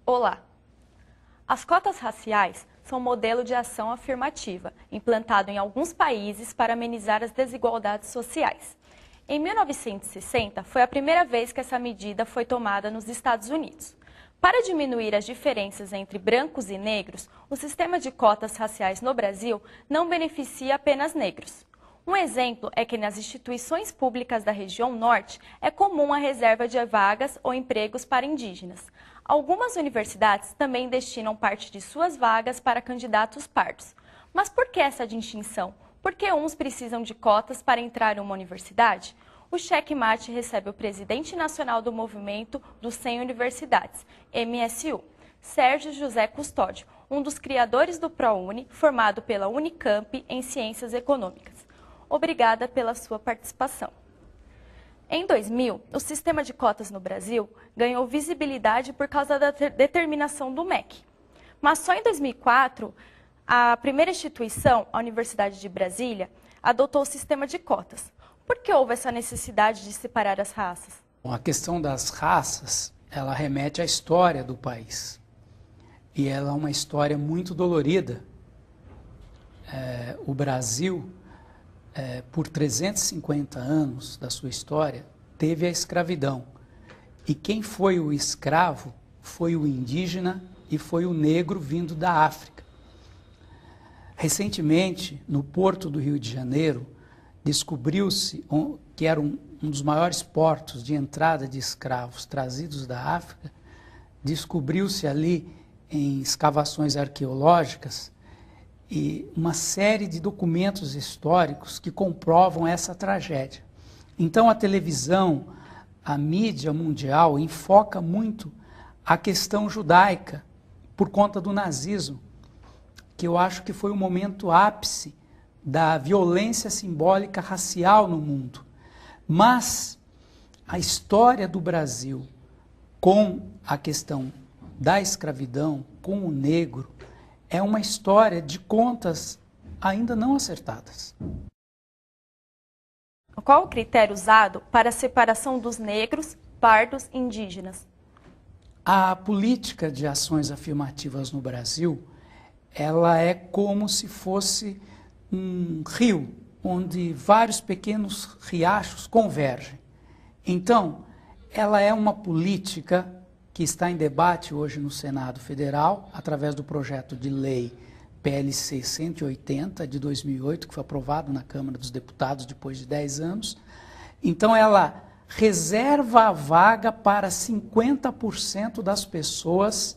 Olá! As cotas raciais são um modelo de ação afirmativa, implantado em alguns países para amenizar as desigualdades sociais. Em 1960, foi a primeira vez que essa medida foi tomada nos Estados Unidos. Para diminuir as diferenças entre brancos e negros, o sistema de cotas raciais no Brasil não beneficia apenas negros. Um exemplo é que nas instituições públicas da região norte é comum a reserva de vagas ou empregos para indígenas. Algumas universidades também destinam parte de suas vagas para candidatos pardos. Mas por que essa distinção? Por que uns precisam de cotas para entrar em uma universidade? O checkmate recebe o presidente nacional do Movimento dos 100 Universidades, MSU, Sérgio José Custódio, um dos criadores do ProUni, formado pela Unicamp em Ciências Econômicas. Obrigada pela sua participação. Em 2000, o sistema de cotas no Brasil ganhou visibilidade por causa da determinação do MEC. Mas só em 2004, a primeira instituição, a Universidade de Brasília, adotou o sistema de cotas. Por que houve essa necessidade de separar as raças? Bom, a questão das raças, ela remete à história do país. E ela é uma história muito dolorida. O Brasil, por 350 anos da sua história, teve a escravidão. E quem foi o escravo foi o indígena e foi o negro vindo da África. Recentemente, no porto do Rio de Janeiro, descobriu-se que era um dos maiores portos de entrada de escravos trazidos da África. Descobriu-se ali, em escavações arqueológicas, e uma série de documentos históricos que comprovam essa tragédia. Então a televisão, a mídia mundial enfoca muito a questão judaica por conta do nazismo, que eu acho que foi o momento ápice da violência simbólica racial no mundo. Mas a história do Brasil com a questão da escravidão, com o negro, é uma história de contas ainda não acertadas. Qual o critério usado para a separação dos negros, pardos e indígenas? A política de ações afirmativas no Brasil, ela é como se fosse um rio, onde vários pequenos riachos convergem. Então, ela é uma política que está em debate hoje no Senado Federal, através do projeto de lei PLC 180 de 2008, que foi aprovado na Câmara dos Deputados depois de 10 anos. Então, ela reserva a vaga para 50% das pessoas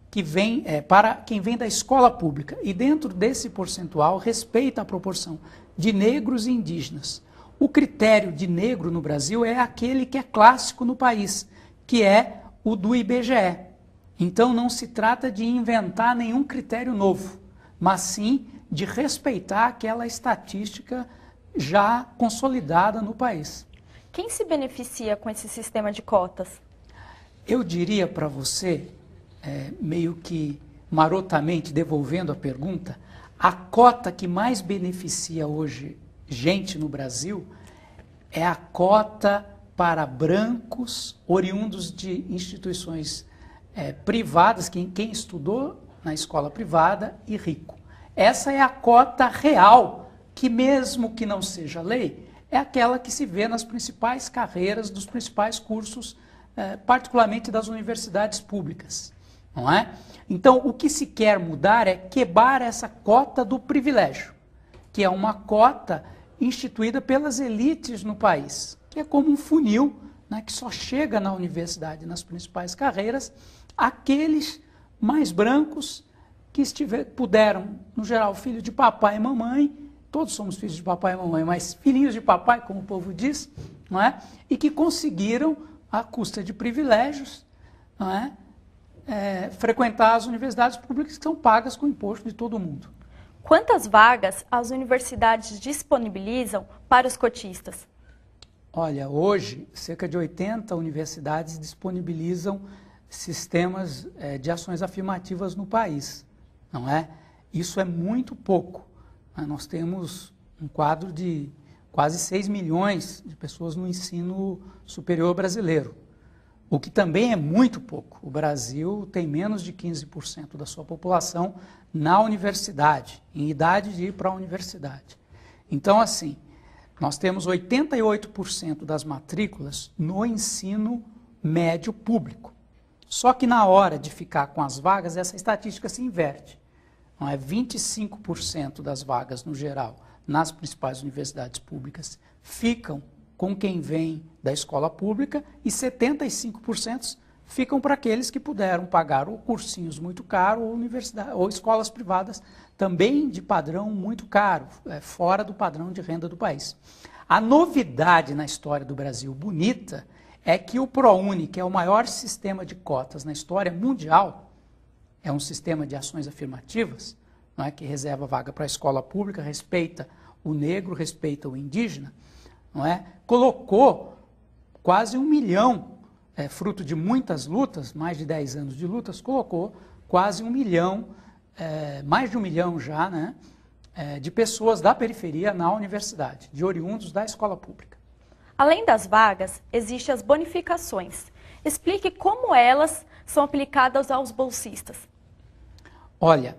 que vêm, para quem vem da escola pública. E dentro desse percentual, respeita a proporção de negros e indígenas. O critério de negro no Brasil é aquele que é clássico no país, que é o do IBGE. Então não se trata de inventar nenhum critério novo, mas sim de respeitar aquela estatística já consolidada no país. Quem se beneficia com esse sistema de cotas? Eu diria para você, meio que marotamente devolvendo a pergunta, a cota que mais beneficia hoje gente no Brasil é a cota para brancos oriundos de instituições privadas, quem estudou na escola privada e rico. Essa é a cota real, que mesmo que não seja lei, é aquela que se vê nas principais carreiras dos principais cursos, particularmente das universidades públicas. Não é? Então, o que se quer mudar é quebrar essa cota do privilégio, que é uma cota instituída pelas elites no país, que é como um funil, né, que só chega na universidade, nas principais carreiras, aqueles mais brancos que puderam, no geral, filho de papai e mamãe, todos somos filhos de papai e mamãe, mas filhinhos de papai, como o povo diz, não é? E que conseguiram, à custa de privilégios, não é? Frequentar as universidades públicas que são pagas com o imposto de todo mundo. Quantas vagas as universidades disponibilizam para os cotistas? Olha, hoje, cerca de 80 universidades disponibilizam sistemas de ações afirmativas no país, não é? Isso é muito pouco. Nós temos um quadro de quase 6 milhões de pessoas no ensino superior brasileiro. o que também é muito pouco. O Brasil tem menos de 15% da sua população na universidade, em idade de ir para a universidade. Então, assim, nós temos 88% das matrículas no ensino médio público. Só que na hora de ficar com as vagas, essa estatística se inverte. Não é 25% das vagas, no geral, nas principais universidades públicas, ficam com quem vem da escola pública e 75% ficam para aqueles que puderam pagar ou cursinhos muito caros ou escolas privadas também de padrão muito caro, fora do padrão de renda do país. A novidade na história do Brasil bonita é que o ProUni, que é o maior sistema de cotas na história mundial, é um sistema de ações afirmativas, não é, que reserva vaga para a escola pública, respeita o negro, respeita o indígena, não é? Colocou quase 1 milhão, fruto de muitas lutas, mais de 10 anos de lutas, colocou quase 1 milhão, mais de 1 milhão já, né, de pessoas da periferia na universidade, de oriundos da escola pública. Além das vagas, existem as bonificações. Explique como elas são aplicadas aos bolsistas. Olha,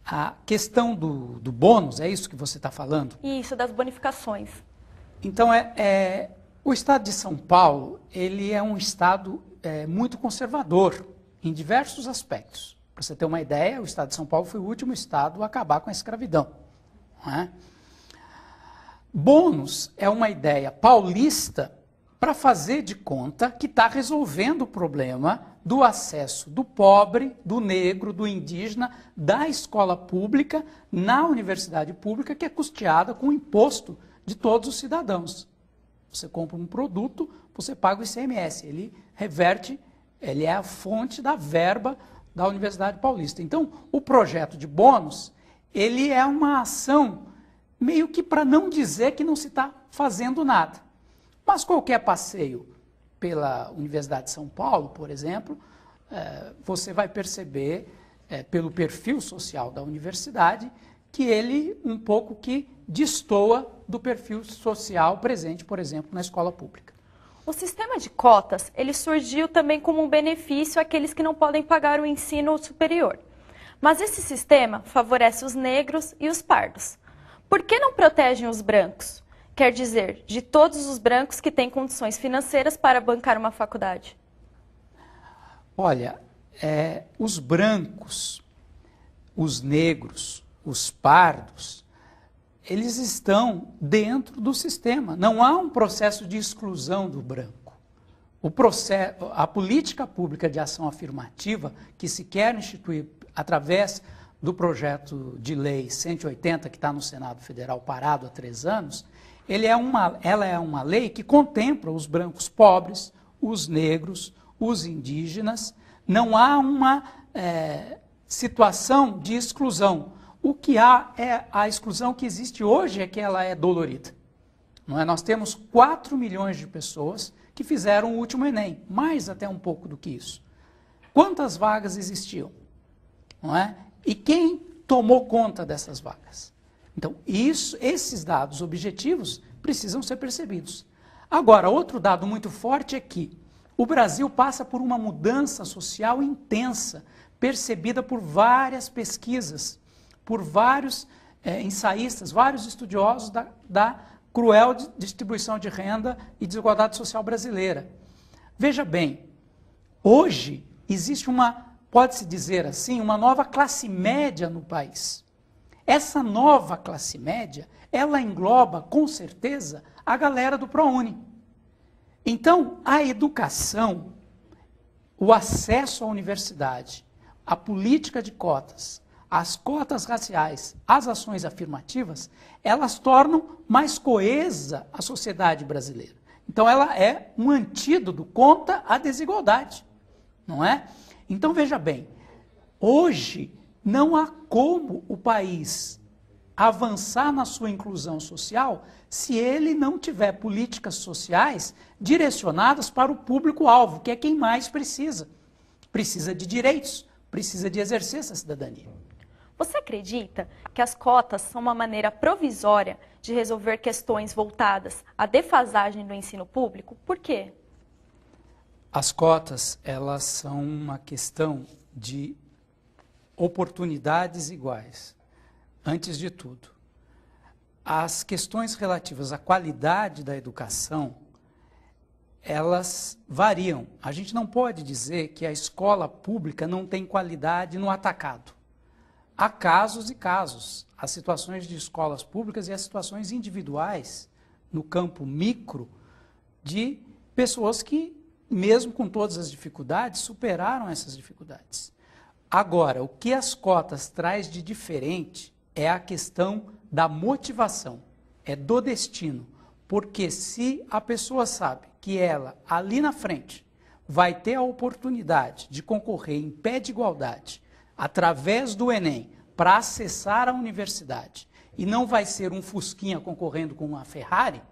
a questão do bônus, é isso que você está falando? Isso, das bonificações. Então, o estado de São Paulo, ele é um estado muito conservador em diversos aspectos. Para você ter uma ideia, o estado de São Paulo foi o último estado a acabar com a escravidão. Não é? Bônus é uma ideia paulista para fazer de conta que está resolvendo o problema do acesso do pobre, do negro, do indígena, da escola pública, na universidade pública, que é custeada com o imposto de todos os cidadãos. Você compra um produto, você paga o ICMS, ele reverte, ele é a fonte da verba da Universidade Paulista. Então, o projeto de bônus, ele é uma ação meio que para não dizer que não se está fazendo nada. Mas qualquer passeio pela Universidade de São Paulo, por exemplo, você vai perceber, pelo perfil social da universidade, que ele um pouco que destoa do perfil social presente, por exemplo, na escola pública. O sistema de cotas, ele surgiu também como um benefício àqueles que não podem pagar o ensino superior. Mas esse sistema favorece os negros e os pardos. Por que não protegem os brancos? Quer dizer, de todos os brancos que têm condições financeiras para bancar uma faculdade. Olha, os brancos, os negros, os pardos, eles estão dentro do sistema. Não há um processo de exclusão do branco. A política pública de ação afirmativa que se quer instituir através do projeto de lei 180, que está no Senado Federal parado há 3 anos, ela é uma lei que contempla os brancos pobres, os negros, os indígenas. Não há uma situação de exclusão. O que há é a exclusão que existe hoje, é que ela é dolorida. Não é? Nós temos 4 milhões de pessoas que fizeram o último Enem, mais até um pouco do que isso. Quantas vagas existiam? Não é? E quem tomou conta dessas vagas? Então, esses dados objetivos precisam ser percebidos. Agora, outro dado muito forte é que o Brasil passa por uma mudança social intensa, percebida por várias pesquisas, por vários ensaístas, vários estudiosos da cruel distribuição de renda e desigualdade social brasileira. Veja bem, hoje existe pode-se dizer assim, uma nova classe média no país. Essa nova classe média, ela engloba, com certeza, a galera do ProUni. Então, a educação, o acesso à universidade, a política de cotas, as cotas raciais, as ações afirmativas, elas tornam mais coesa a sociedade brasileira. Então, ela é um antídoto contra a desigualdade, não é? Então, veja bem, hoje não há como o país avançar na sua inclusão social se ele não tiver políticas sociais direcionadas para o público-alvo, que é quem mais precisa. Precisa de direitos, precisa de exercer essa cidadania. Você acredita que as cotas são uma maneira provisória de resolver questões voltadas à defasagem do ensino público? Por quê? As cotas, elas são uma questão de oportunidades iguais. Antes de tudo, as questões relativas à qualidade da educação, elas variam. A gente não pode dizer que a escola pública não tem qualidade no atacado. Há casos e casos. As situações de escolas públicas e as situações individuais, no campo micro, de pessoas que, mesmo com todas as dificuldades, superaram essas dificuldades. Agora, o que as cotas traz de diferente é a questão da motivação, é do destino. Porque se a pessoa sabe que ela, ali na frente, vai ter a oportunidade de concorrer em pé de igualdade, através do Enem, para acessar a universidade, e não vai ser um fusquinha concorrendo com uma Ferrari,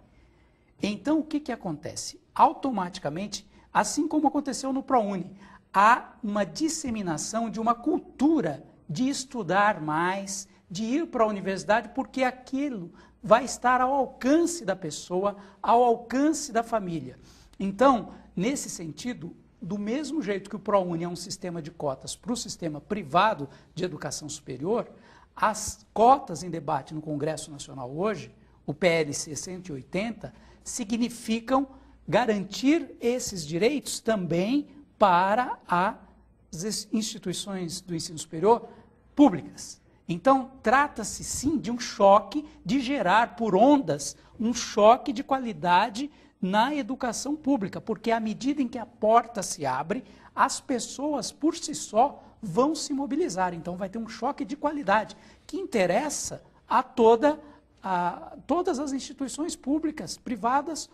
então o que acontece? Automaticamente, assim como aconteceu no ProUni, há uma disseminação de uma cultura de estudar mais, de ir para a universidade, porque aquilo vai estar ao alcance da pessoa, ao alcance da família. Então, nesse sentido, do mesmo jeito que o ProUni é um sistema de cotas para o sistema privado de educação superior, as cotas em debate no Congresso Nacional hoje, o PLC 180, significam garantir esses direitos também para as instituições do ensino superior públicas. Então, trata-se sim de um choque, de gerar por ondas um choque de qualidade na educação pública, porque à medida em que a porta se abre, as pessoas por si só vão se mobilizar. Então vai ter um choque de qualidade que interessa a todas as instituições públicas, privadas,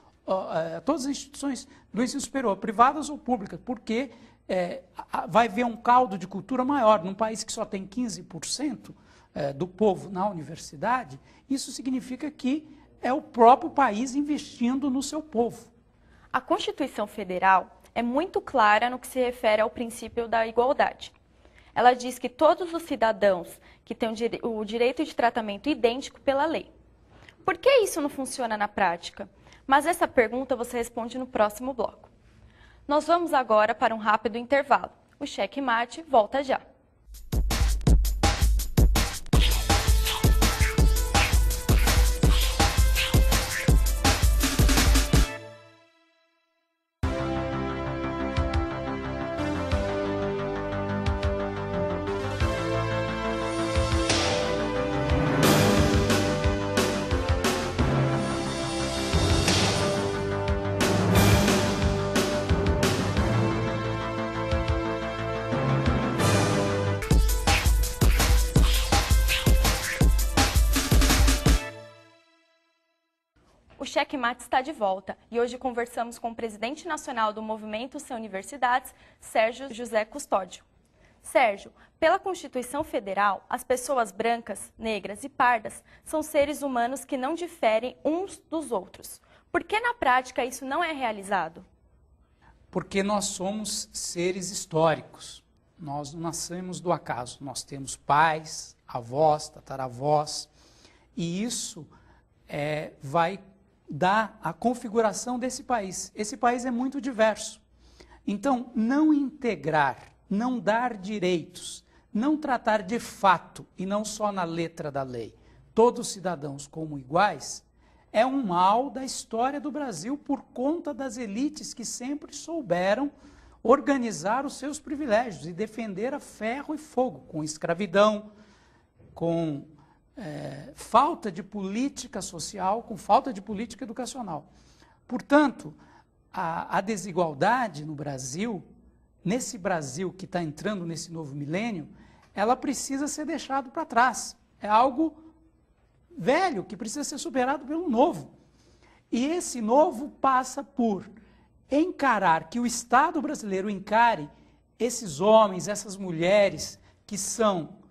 todas as instituições do ensino superior, privadas ou públicas, porque vai haver um caldo de cultura maior. Num país que só tem 15% do povo na universidade, isso significa que é o próprio país investindo no seu povo. A Constituição Federal é muito clara no que se refere ao princípio da igualdade. Ela diz que todos os cidadãos que têm o direito de tratamento idêntico pela lei. Por que isso não funciona na prática? Mas essa pergunta você responde no próximo bloco. Nós vamos agora para um rápido intervalo. O Cheque Mate volta já. O Cheque Mate está de volta e hoje conversamos com o presidente nacional do Movimento Sem Universidades, Sérgio José Custódio. Sérgio, pela Constituição Federal, as pessoas brancas, negras e pardas são seres humanos que não diferem uns dos outros. Por que na prática isso não é realizado? Porque nós somos seres históricos. Nós não nascemos do acaso. Nós temos pais, avós, tataravós, e isso vai dar a configuração desse país. Esse país é muito diverso. Então, não integrar, não dar direitos, não tratar de fato, e não só na letra da lei, todos os cidadãos como iguais, é um mal da história do Brasil por conta das elites que sempre souberam organizar os seus privilégios e defender a ferro e fogo, com escravidão, com falta de política social, com falta de política educacional. Portanto, a desigualdade no Brasil, nesse Brasil que está entrando nesse novo milênio, ela precisa ser deixada para trás. É algo velho que precisa ser superado pelo novo. E esse novo passa por encarar, que o Estado brasileiro encare esses homens, essas mulheres que são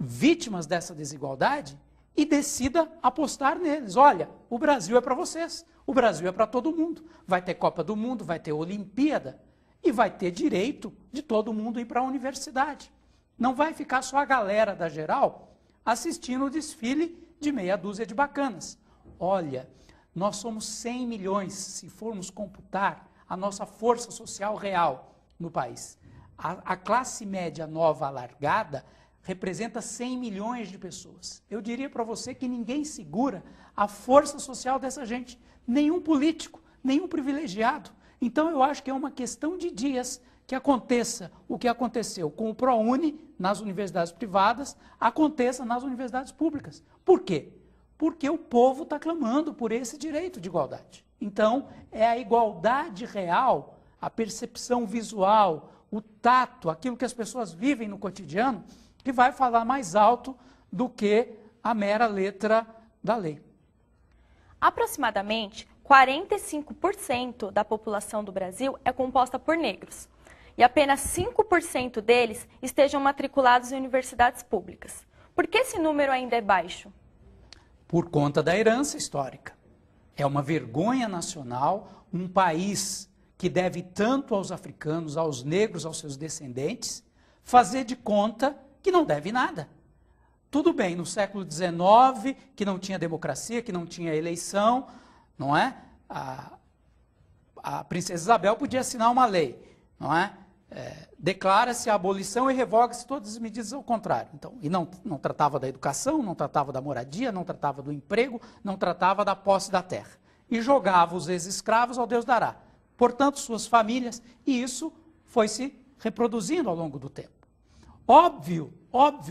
vítimas dessa desigualdade e decida apostar neles. Olha, o Brasil é para vocês, o Brasil é para todo mundo. Vai ter Copa do Mundo, vai ter Olimpíada e vai ter direito de todo mundo ir para a universidade. Não vai ficar só a galera da geral assistindo o desfile de meia dúzia de bacanas. Olha, nós somos 100 milhões, se formos computar a nossa força social real no país. A classe média nova alargada representa 100 milhões de pessoas. Eu diria para você que ninguém segura a força social dessa gente, nenhum político, nenhum privilegiado. Então eu acho que é uma questão de dias que aconteça o que aconteceu com o ProUni nas universidades privadas, aconteça nas universidades públicas. Por quê? Porque o povo está clamando por esse direito de igualdade. Então, é a igualdade real, a percepção visual, o tato, aquilo que as pessoas vivem no cotidiano, que vai falar mais alto do que a mera letra da lei. Aproximadamente 45% da população do Brasil é composta por negros, e apenas 5% deles estejam matriculados em universidades públicas. Por que esse número ainda é baixo? Por conta da herança histórica. É uma vergonha nacional, um país que deve tanto aos africanos, aos negros, aos seus descendentes, fazer de conta que não deve nada. Tudo bem, no século XIX, que não tinha democracia, que não tinha eleição, não é? A princesa Isabel podia assinar uma lei, não é? Declara-se a abolição e revoga-se todas as medidas ao contrário. Então, e não tratava da educação, não tratava da moradia, não tratava do emprego, não tratava da posse da terra. E jogava os ex-escravos ao Deus dará. Portanto, suas famílias, e isso foi se reproduzindo ao longo do tempo. Óbvio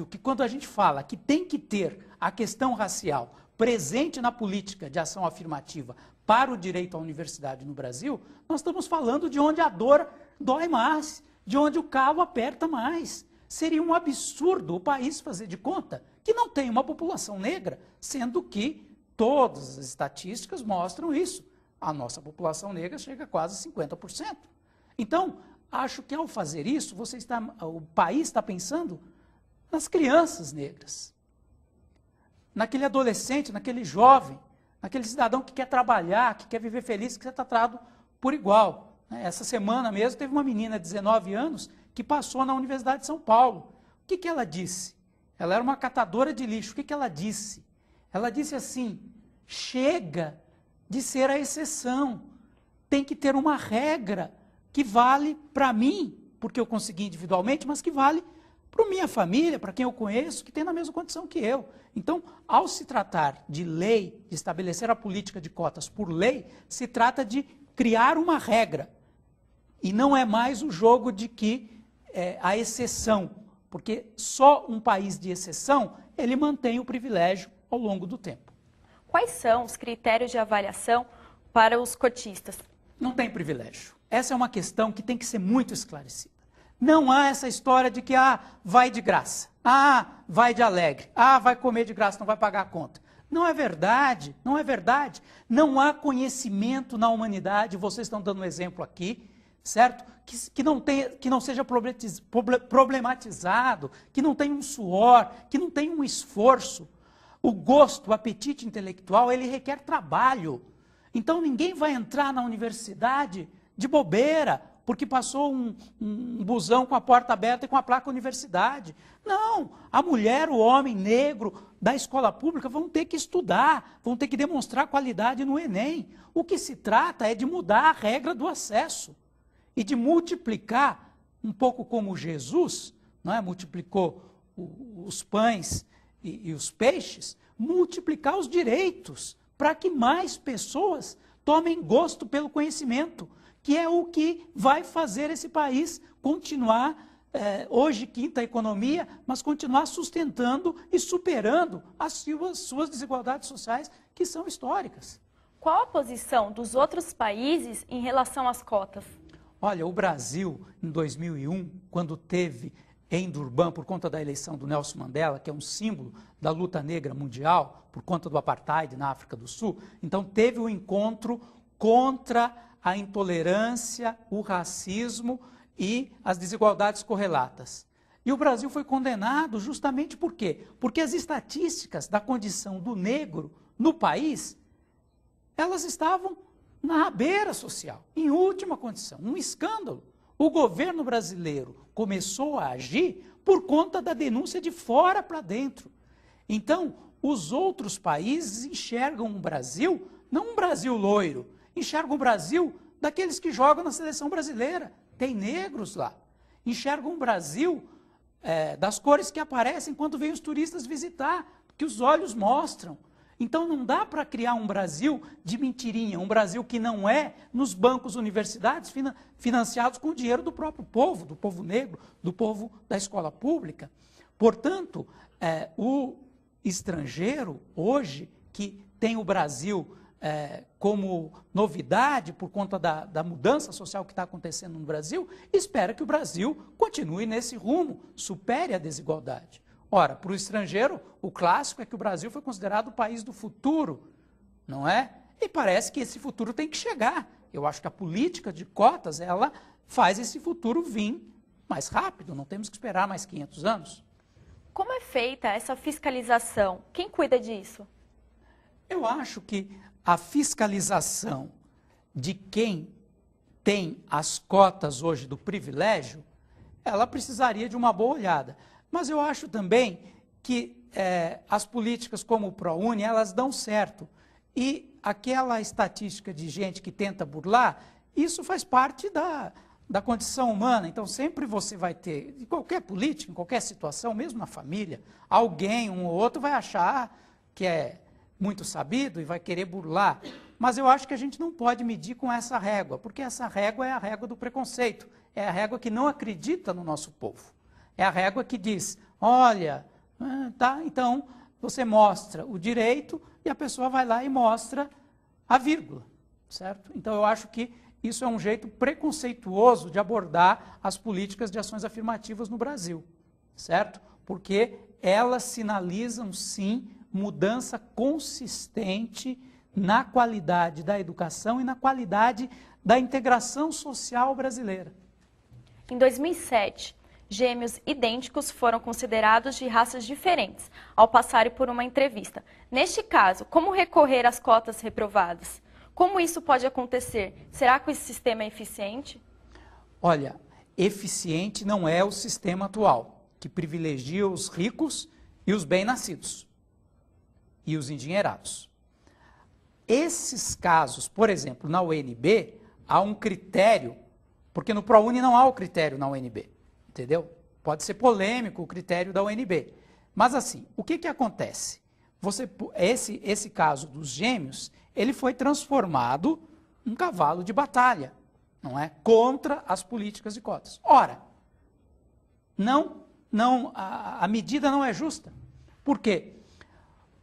que quando a gente fala que tem que ter a questão racial presente na política de ação afirmativa para o direito à universidade no Brasil, nós estamos falando de onde a dor dói mais, de onde o calo aperta mais. Seria um absurdo o país fazer de conta que não tem uma população negra, sendo que todas as estatísticas mostram isso. A nossa população negra chega a quase 50%. Então, acho que ao fazer isso, o país está pensando nas crianças negras, naquele adolescente, naquele jovem, naquele cidadão que quer trabalhar, que quer viver feliz, que quer ser tratado por igual. Essa semana mesmo teve uma menina de 19 anos que passou na Universidade de São Paulo. O que ela disse? Ela era uma catadora de lixo. O que ela disse? Ela disse assim: chega de ser a exceção. Tem que ter uma regra que vale para mim, porque eu consegui individualmente, mas que vale para minha família, para quem eu conheço, que tem na mesma condição que eu. Então, ao se tratar de lei, de estabelecer a política de cotas por lei, se trata de criar uma regra. E não é mais o jogo de que a exceção, porque só um país de exceção, ele mantém o privilégio ao longo do tempo. Quais são os critérios de avaliação para os cotistas? Não tem privilégio. Essa é uma questão que tem que ser muito esclarecida. Não há essa história de que, vai de graça, vai de alegre, vai comer de graça, não vai pagar a conta. Não é verdade, não é verdade. Não há conhecimento na humanidade, vocês estão dando um exemplo aqui, certo? Que não seja problematizado, que não tenha um suor, que não tenha um esforço. O gosto, o apetite intelectual, ele requer trabalho. Então ninguém vai entrar na universidade de bobeira, porque passou um busão com a porta aberta e com a placa universidade. Não, a mulher, o homem negro da escola pública vão ter que estudar, vão ter que demonstrar qualidade no Enem. O que se trata é de mudar a regra do acesso e de multiplicar, um pouco como Jesus, não é? Multiplicou os pães e os peixes, multiplicar os direitos para que mais pessoas tomem gosto pelo conhecimento, que é o que vai fazer esse país continuar, hoje quinta economia, mas continuar sustentando e superando as suas desigualdades sociais, que são históricas. Qual a posição dos outros países em relação às cotas? Olha, o Brasil, em 2001, quando teve em Durban, por conta da eleição do Nelson Mandela, que é um símbolo da luta negra mundial, por conta do apartheid na África do Sul, então teve um encontro contra a intolerância, o racismo e as desigualdades correlatas. E o Brasil foi condenado justamente por quê? Porque as estatísticas da condição do negro no país, elas estavam na rabeira social, em última condição, um escândalo. O governo brasileiro começou a agir por conta da denúncia de fora para dentro. Então, os outros países enxergam o Brasil, não um Brasil loiro, enxergam o Brasil daqueles que jogam na seleção brasileira. Tem negros lá. Enxergam um Brasil das cores que aparecem quando vêm os turistas visitar, que os olhos mostram. Então não dá para criar um Brasil de mentirinha, um Brasil que não é nos bancos universidades financiados com o dinheiro do próprio povo, do povo negro, do povo da escola pública. Portanto, o estrangeiro hoje, que tem o Brasil como novidade por conta da mudança social que está acontecendo no Brasil, espera que o Brasil continue nesse rumo, supere a desigualdade. Ora, para o estrangeiro, o clássico é que o Brasil foi considerado o país do futuro, não é? E parece que esse futuro tem que chegar. Eu acho que a política de cotas, ela faz esse futuro vir mais rápido, não temos que esperar mais 500 anos. Como é feita essa fiscalização? Quem cuida disso? Eu acho que a fiscalização de quem tem as cotas hoje do privilégio, ela precisaria de uma boa olhada. Mas eu acho também que as políticas como o ProUni, elas dão certo. E aquela estatística de gente que tenta burlar, isso faz parte da condição humana. Então, sempre você vai ter, em qualquer política, em qualquer situação, mesmo na família, alguém, um ou outro, vai achar que é muito sabido e vai querer burlar. Mas eu acho que a gente não pode medir com essa régua, porque essa régua é a régua do preconceito, é a régua que não acredita no nosso povo. É a régua que diz, olha, tá, então você mostra o direito e a pessoa vai lá e mostra a vírgula, certo? Então eu acho que isso é um jeito preconceituoso de abordar as políticas de ações afirmativas no Brasil, certo? Porque elas sinalizam, sim, mudança consistente na qualidade da educação e na qualidade da integração social brasileira. Em 2007, gêmeos idênticos foram considerados de raças diferentes ao passarem por uma entrevista. Neste caso, como recorrer às cotas reprovadas? Como isso pode acontecer? Será que esse sistema é eficiente? Olha, eficiente não é o sistema atual, que privilegia os ricos e os bem-nascidos e os endinheirados. Esses casos, por exemplo, na UNB, há um critério, porque no ProUni não há o critério na UNB. Entendeu? Pode ser polêmico o critério da UNB. Mas assim, o que acontece? Esse caso dos gêmeos, ele foi transformado em cavalo de batalha, não é? Contra as políticas de cotas. Ora, a medida não é justa. Por quê?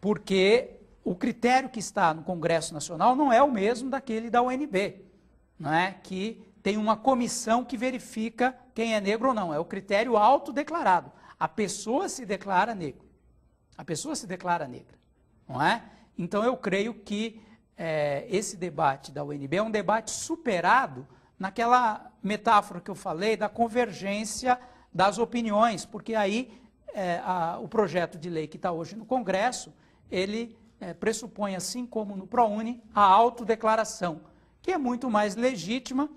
Porque o critério que está no Congresso Nacional não é o mesmo daquele da UNB, não é? Que tem uma comissão que verifica quem é negro ou não. É o critério autodeclarado. A pessoa se declara negro. A pessoa se declara negra, não é? Então eu creio que esse debate da UNB é um debate superado naquela metáfora que eu falei da convergência das opiniões, porque aí o projeto de lei que está hoje no Congresso, ele pressupõe, assim como no ProUni, a autodeclaração, que é muito mais legítima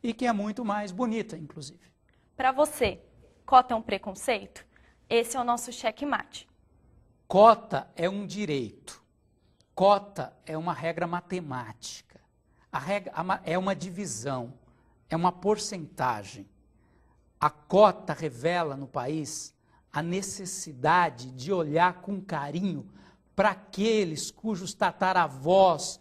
e que é muito mais bonita, inclusive. Para você, cota é um preconceito? Esse é o nosso checkmate. Cota é um direito. Cota é uma regra matemática. A regra é uma divisão, é uma porcentagem. A cota revela no país a necessidade de olhar com carinho para aqueles cujos tataravós,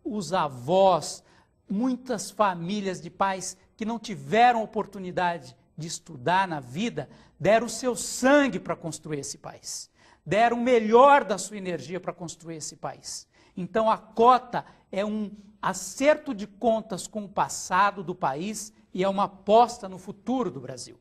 os avós, muitas famílias de pais que não tiveram oportunidade de estudar na vida, deram o seu sangue para construir esse país. Deram o melhor da sua energia para construir esse país. Então a cota é um acerto de contas com o passado do país e é uma aposta no futuro do Brasil.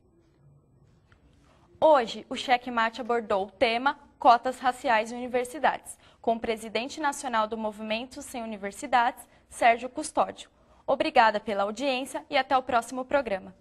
Hoje, o Checkmate abordou o tema Cotas Raciais em Universidades, com o presidente nacional do Movimento Sem Universidades, Sérgio Custódio. Obrigada pela audiência e até o próximo programa.